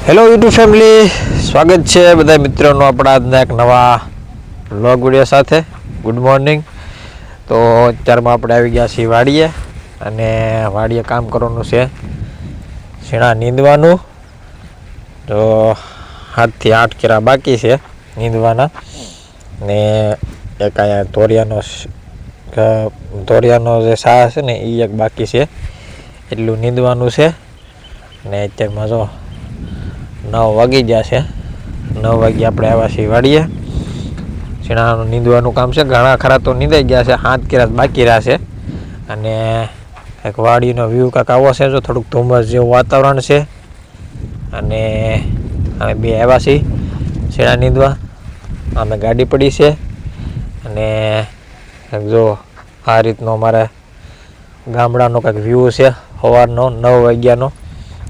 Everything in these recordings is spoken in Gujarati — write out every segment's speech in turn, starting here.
હેલો યુટ્યુબ ફેમિલી, સ્વાગત છે બધા મિત્રોનું આપણા આજના એક નવા વ્લોગ વિડીયો સાથે. Good morning. તો અત્યારમાં આપણે આવી ગયા છીએ વાડીએ, અને વાડીએ કામ કરવાનું છે, શીણા નીંદવાનું. તો 7 થી 8 કેરા બાકી છે નીંદવાના, ને એક અહીંયા ધોરિયાનો જે સાહ છે ને એ એક બાકી છે, એટલું નીંદવાનું છે. ને અત્યારમાં જો 9 વાગી ગયા છે. 9 વાગે આપણે આવ્યા છીએ વાડીએ. શીણાનું નીંદવાનું કામ છે, ઘણા ખરા તો નીંદાઈ ગયા છે, 7 કેરા બાકી રહ્યા છે. અને એક વાડીનો વ્યૂ કાંક આવો છે, જો થોડુંક ધુમ્મસ જેવું વાતાવરણ છે. અને અમે બે આવ્યા છીએ શીણા નીંદવા. અમે ગાડી પડી છે, અને જો આ રીતનો અમારે ગામડાનો કંઈક વ્યૂ છે સવારનો 9 વાગ્યાનો.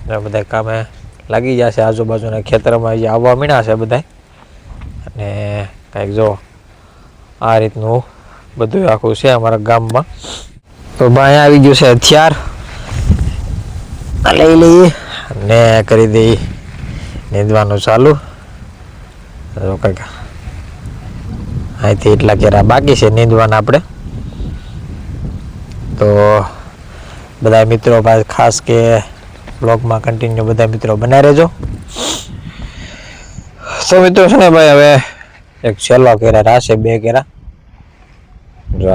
બધા કામે લાગી જશે, આજુબાજુના ખેતરમાં જે આવવા મીણા છે બધા. અને કંઈક જો આ રીતનું બધું આખું છે અમારા ગામમાં. તો ભાઈ આવી ગયું છે હથિયાર, લઈ લઈએ અને કરી દઈએ નીંદવાનું ચાલુ. કંઈક અહીંથી એટલા કેરા બાકી છે નીંદવાના આપણે. તો બધા મિત્રો ભાઈ ખાસ કે બ્લોગમાં કન્ટિન્યુ બધા મિત્રો બનાવી રહેજો. તો મિત્રો છે ને ભાઈ, હવે એક છેલ્લો કેરા રાશે, 2 કેરા જો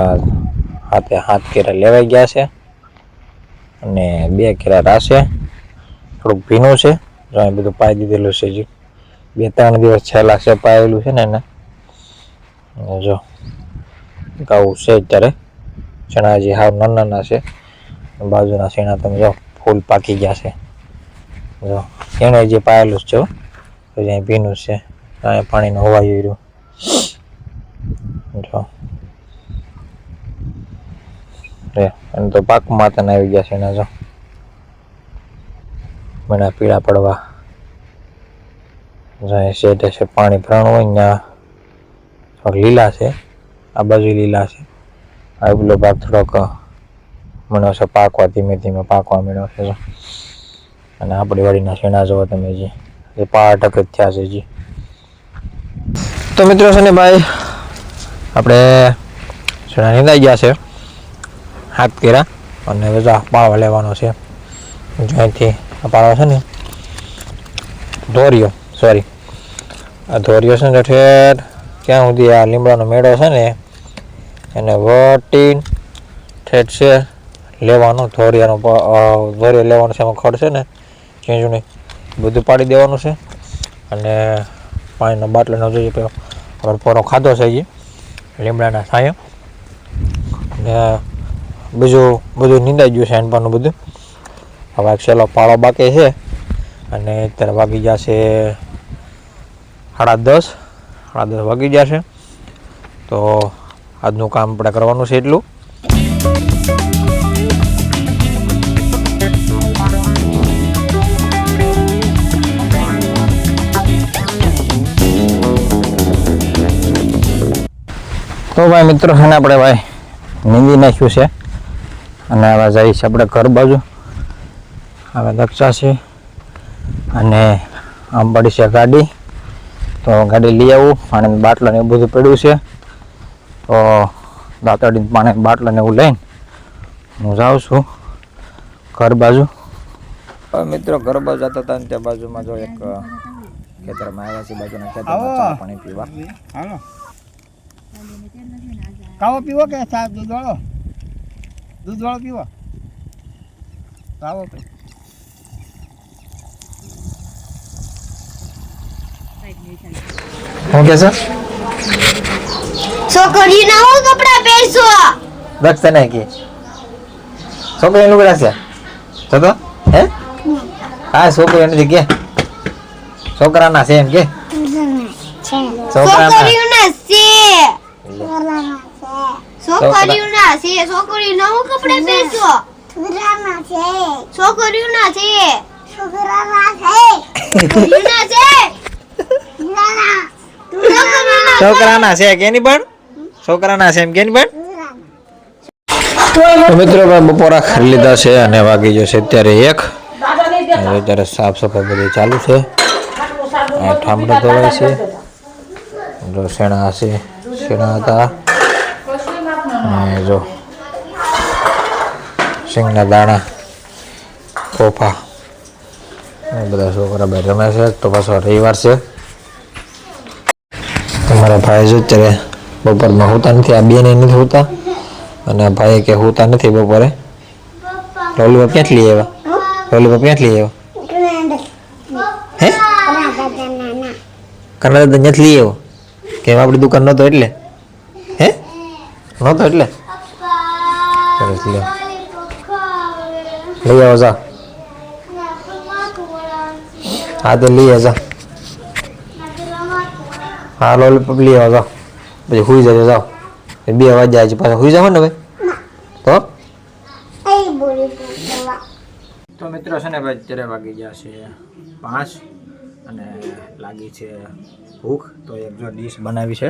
હાથે 7 કેરા લેવાઈ ગયા છે, અને 2 કેરા રાશે. થોડુંક ભીનું છે, જો અહીં બધું પાઈ દીધેલું છે. હજી 2-3 દિવસ છેલ્લા છે પાયેલું છે ને એને. જો આવું છે અત્યારે. ચણા હજી હાવ નાના છે. બાજુના શીણા તમે જો ફૂલ પાકી ગયા છે. જો એને જે પાયેલું છે, તો અહીં ભીનું છે, અહીંયા પાણીનો હવાયું રહ્યું. જો એને તો પાકમાં તને આવી ગયા છે એના. જો મને પીળા પડવા જ્યાં શેઠે છે પાણી ભરાણું હોય ત્યાં થોડાક લીલા છે, આ બાજુ લીલા છે. આ પેલો ભાગ થોડોક મળ્યો છે પાકવા, ધીમે ધીમે પાકવા મળ્યો છે. અને આપણી વાડીના શીણા જોવો તમે, જે 5 ટક જ થયા છે હજી. તો મિત્રો છે ને ભાઈ, આપણે શીણા નીંદાઈ ગયા છે 7 કેરા, અને બધા પાળવા લેવાનો છે. અહીંથી આ પાળવા છે ને ધોરિયો, સોરી આ ધોરિયો છે ને ઠેર ક્યાં સુધી આ લીમડાનો મેળો છે ને એને વટીને ઠેઠ છે લેવાનો. ધોરિયો લેવાનો છે, એમાં ખડ છે ને ચીંજુની બધું પાડી દેવાનું છે. અને પાણીનો બાટલાનો જોઈએ પેલો આપણે પોરો ખાધો છે એ લીમડાના છાંયો. ને બીજું બધું નીંદાઈ ગયું છે એનપાનું બધું. હવે એક છેલ્લો પાળો બાકી છે, અને અત્યારે વાગી જશે 10:30. 10:30 વાગી જશે. તો આજનું કામ આપણે કરવાનું છે એટલું. તો ભાઈ મિત્રો છે ને આપણે ભાઈ નીંદી નાખ્યું છે, અને હવે જઈએ છીએ આપણે ઘર બાજુ. હવે દક્ષા છે, અને આમ પડી છે ગાડી. તો ગાડી લઈ આવું, પાણીની બાટલા ને એવું બધું પડ્યું છે. તો દાંતડીને પાણીની બાટલા ને એવું લઈને હું જાઉં છું ઘર બાજુ. મિત્રો ઘર બાજુ જતા હતા ને ત્યાં બાજુમાં જો એક ખેતરમાં આવ્યા છે, બાજુના ખેતરમાં ચા પાણી પીવા. કાવો પીવો કે ચા દૂધવાળો? દૂધવાળો પીવો? કાવો પી. શું કે છે? છોકરીના હું કપડા પહેરશો? દક્ષ ને કે છોકરી લુગડા છે તો હે? હા છોકરી નથી કે છોકરાના છે એમ કે છોકરીઓના છે. છોકરીઓના છે. છોકરીના હું કપડા પહેરશો? છોકરાના છે. છોકરીઓના છે. છોકરાના છે. છોકરીઓના છે. છોકરાના છે કે ની પણ છોકરાના છે એમ કે ની પણ. તો મિત્રો બપોરા ખાઈ લીધા છે, અને વાગી જશે અત્યારે 1. અત્યારે સાફ સફાઈ બધી ચાલુ છે. ઠામડા દોડાય છે. જો શેણા છે, શેણા હતા. અને જો સિંગના દાણા, કોફા, એ બધા છોકરા ભાઈ રમે છે. તો પાછો રવિવાર છે. તમારા ભાઈ જો અત્યારે બપોરમાં હોતા નથી. આ બેને નથી હોતા અને આ ભાઈ કે હોતા નથી બપોરે. લોલીપોપ ક્યાંથી લઈ આવ્યા? લોલીપોપ ક્યાંથી લઈ આવ્યા? હે કનાડા ત્યાંથી લઈ આવ્યો? કેમ આપણી દુકાન નહોતો એટલે? હે નહોતો એટલે? સરસ લ્યો, લઈ આવો જા. હા તો લઈ આવો જા. હા લોલીપોપ લઈ આવો જાઓ. પછી સુઈ જજો જાઓ. 2 વાગ્યા છે પાછા સુઈ જાવ ને હવે તો મિત્રો છે ને ભાઈ અત્યારે વાગી ગયા છે 5 અને લાગી છે ભૂખ. તો એક જો ડીશ બનાવી છે.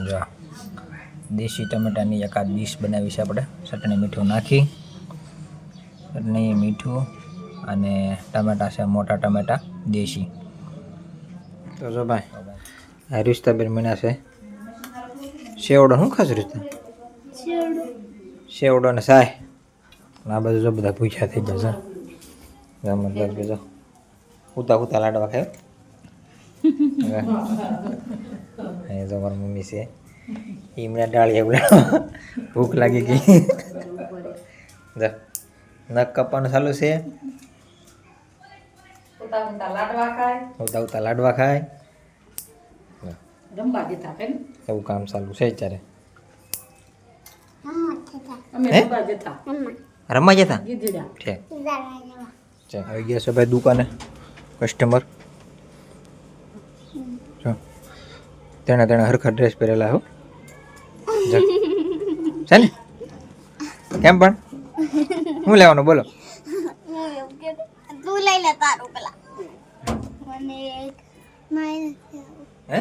જો દેશી ટમેટાની એકાદ ડીશ બનાવી છે આપણે. ચટણી મીઠું નાખી, ચટણી મીઠું અને ટમેટા છે, મોટા ટમેટા દેશી. તો જો ભાઈ આ રિશ્તાબેન મહિના છે સેવડો. શું ખાસ રીતના સેવડો ને સાય. આ બાજુ જો બધા ભૂખ્યા થઈ જશે. મતલબ કે જો ઉતા લાડવા ખાય. એ જો મારી મમ્મી છે એમને ડાળી ભૂખ લાગી ગઈ. નખ કપવાનું ચાલુ છે. ઉતા લાડવા ખાય. એવું કામ ચાલુ છે અત્યારે. રમવા જતા આવી ગયા છે ભાઈ દુકાને કસ્ટમર. તેણે હરખા ડ્રેસ પહેરેલા હો છે ને. કેમ પણ શું લેવાનું બોલો? તું લઈ લે તારું પેલા. હે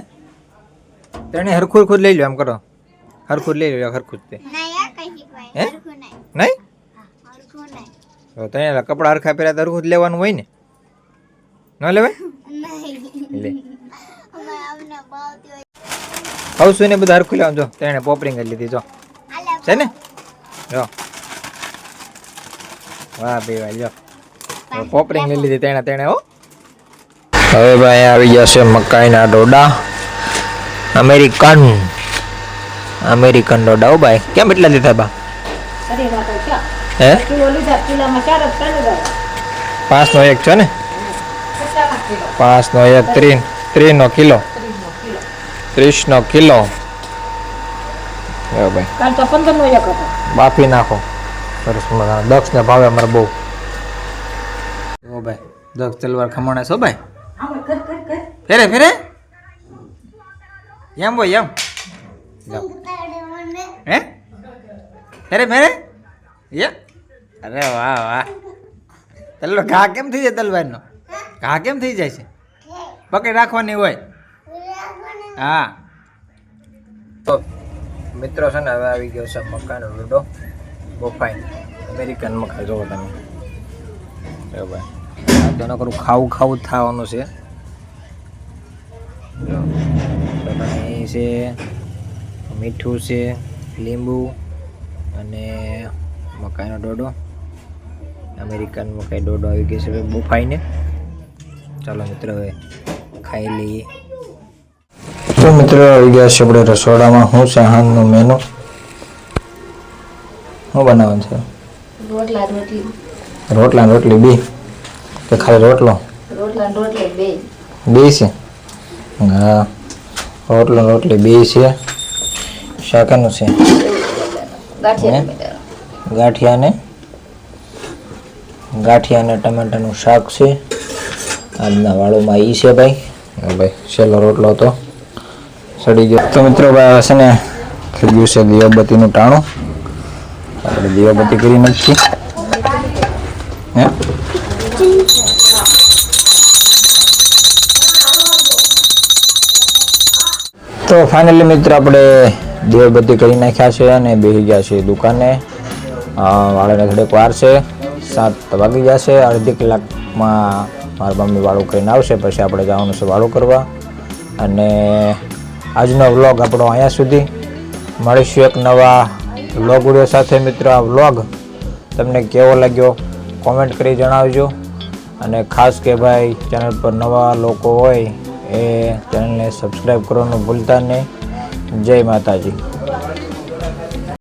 તેણે હરખું લઈ લો. એમ કરો હરખું લઈ લો. હરખું તે હે નહીં તો તેને કપડા હરખા પહેર્યા તો હરખું જ લેવાનું હોય ને. ન લેવાય લે. હવે શું ને બધા હરખું લેવાનું. જો તેને પોપરિંગ જ લીધી જો છે ને. જો વાહ ભાઈ વાહ. જો પોપરિંગ લઈ લીધી તેને હો. હવે ભાઈ આવી ગયા છે મકાઈના ડોડા. અમેરિકન ડોડા. હો ભાઈ કેમ એટલા લીધા બા? હે 5 નો 1 છે ને. 5 નો 1 3 નો કિલો. 30 નો કિલો. ભાઈ બાફી નાખો સરસ. દક્ષ ને ભાવે અમારે બહુ. ઓ ભાઈ દક્ષ તલવાર ખમણે છો ભાઈ. ફેરે એમ બોય એમ. હે ફેરે અરે વાહ. તલવાર ઘા કેમ થઈ જાય? તલવારનો ઘા કેમ થઈ જાય છે? પકડી રાખવાની હોય. હા તો મિત્રો છે ને હવે આવી ગયો છે મકાઈનો ડોડો. બહુ ફાઇન અમેરિકન મકાઈ. જોવો તમે ભાઈ તેનો કરું ખાવું જ થવાનું છે. ચટણી છે, મીઠું છે, લીંબુ અને મકાઈનો ડોડો. અમેરિકન મકાઈ ડોડો આવી ગયો છે બહુ ફાઇન. ચાલો મિત્રો હવે ખાઈ લઈએ. તો મિત્રો આવી ગયા છે આપણે રસોડામાં. શું છે હાલનું મેનુ? શું બનાવવાનું છે? રોટલા રોટલી બે કે ખાલી રોટલો? બે છે. હા રોટલો રોટલી બે છે. શાકાનું છે ગાંઠિયા ને ટમાટાનું શાક છે. આજના વાળોમાં ઈ છે ભાઈ. ભાઈ છેલ્લો રોટલો હતો સડી ગયો. તો મિત્રો ભાઈ છે ને થઈ ગયું છે દીવાબત્તીનું ટાણું. આપણે દીવાબત્તી કરી નાખીએ. હે તો ફાઇનલી મિત્રો આપણે દીવાબત્તી કરી નાખ્યા છે અને બેસી ગયા છે દુકાને. વાળાને થોડીક વાર છે. 7 વાગી ગયા છે. અડધી કલાકમાં મારા મમ્મી વાળું કરીને આવશે, પછી આપણે જવાનું છે વાળું કરવા. અને આજનો વ્લોગ આપણો અહીંયા સુધી. મળીશું એક નવા વ્લોગ વિડીયો સાથે મિત્રો. આ વ્લોગ તમને કેવો લાગ્યો કોમેન્ટ કરી જણાવજો. અને ખાસ કે ભાઈ ચેનલ પર નવા લોકો હોય એ ચેનલને સબસ્ક્રાઈબ કરવાનું ભૂલતા નહીં. જય માતાજી.